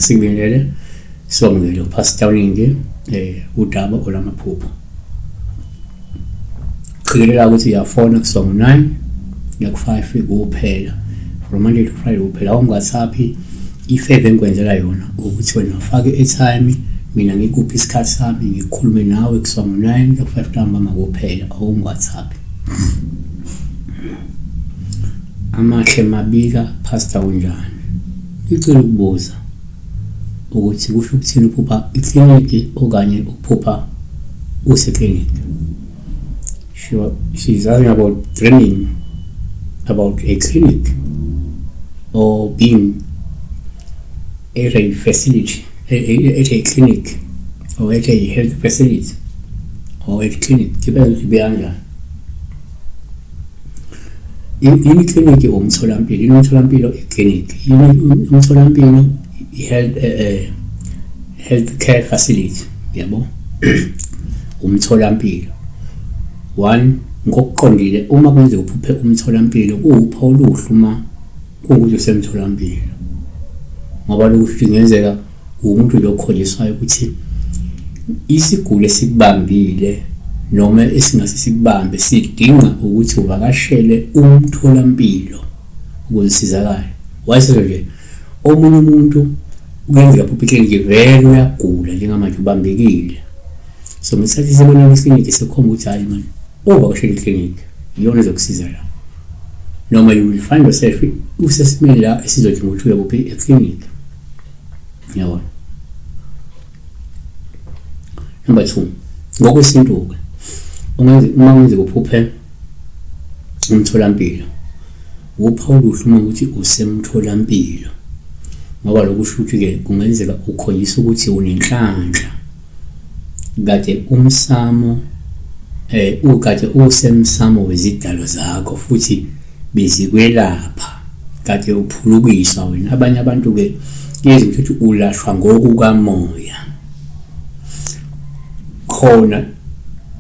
Asikubingelele somngelo Pastor udaba olamaphupho. Qikelela ukuthi uyafona kusongo 9 yaku5 kuphela. From Monday to Friday kuphela. WhatsApp ifavor engikwenzela yona ukuthi wena ufake airtime, mina ngikuphi isikhathi sami ngikhulume nawe kusongo 9 yaku5 ntambama kuphela WhatsApp. Amahle mabika Pastor unjani? Ngicela ukubuza ukuthi kusho ukuthini uphupha ikliniki okanye uphupha usekliniki. She's asking about dreaming about a clinic or being at a facility, at a clinic or at a health facility or at clinic. Kipeza ukuthi beyanja. Yini clinic umtholampilo, yini umtholampilo iclinic, yini umtholampilo healthcare facility, yabo. Umtholampilo. One, ngokuqondile uma kwenze uphuphe umtholampilo kuwupha oluhluma ukuthi usemtholampilo. Ngoba lokhu kungenzeka umuntu lokholiswayo ukuthi isiguli esikubambile noma esingase sikubambe sidinga ukuthi uvakashele umtholampilo ukuze sizakale. Wayesho nje omunye umuntu ukuyenzeka phupha ikliniki vele uyagula njengamanje ubambekile. So msethi sibona ikliniki sekhomba ukuthi hayi manje uvakashele ikliniki iyona ezokusiza la. Noma you will find yourself usesimeni la esizodinga ukuthi uye kuphi ekliniki. Yabona. Number 2, ngokwesintu uma wenze uphuphe umtholampilo upha oluhluma ukuthi usemtholampilo. Ngoba lokusho ukuthi ke kungenzeka ukhoyisa ukuthi unenhlanhla kade umsamo ukade usemsamo wezidalo zakho futhi bezikwelapha kade uphulukiswa wena. Abanye abantu ke yezwe ukuthi ulashwa ngokukamoya khona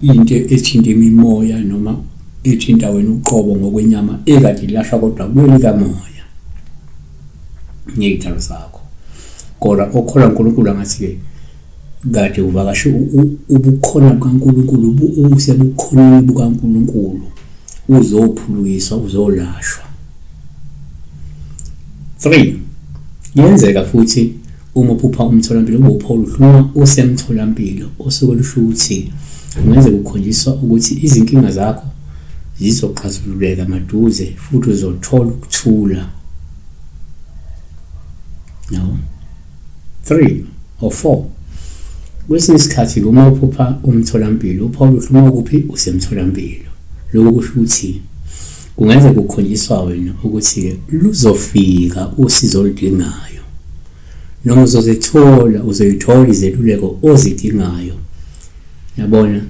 into ethinta imimoya noma ethinta wena uqobo ngokwenyama ekade ilashwa kodwa kuwena kamoya ngezidalo zakho. Kodwa okholwa uNkulunkulu angathi ke kade uvakashe ubukhona bukaNkulunkulu usebukhoneni bukaNkulunkulu uzophulukiswa uzolashwa. 3, yenzeka futhi uma uphupha umtholampilo ubupha oluhluma usemtholampilo osuke lusho ukuthi kungenzeka ukhonjiswa ukuthi izinkinga zakho zizoxazululeka maduze futhi uzothola ukuthula. No. 3 or 4, kwesinye isikhathi uma uphupha umtholampilo upha oluhluma kuphi usemtholampilo. Lokho kusho ukuthi kungenzeka ukhonjiswa wena ukuthi luzofika usizo oludingayo noma uzoyithola izeluleko ozidingayo. Yabona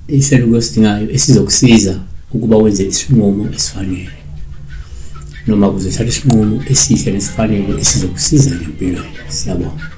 iseluleko esidingayo esizokusiza ukuba wenze isinqumo esifanele noma kuzothatha isinqumo esihle nesifanele esizokusiza empilweni. Siyabona.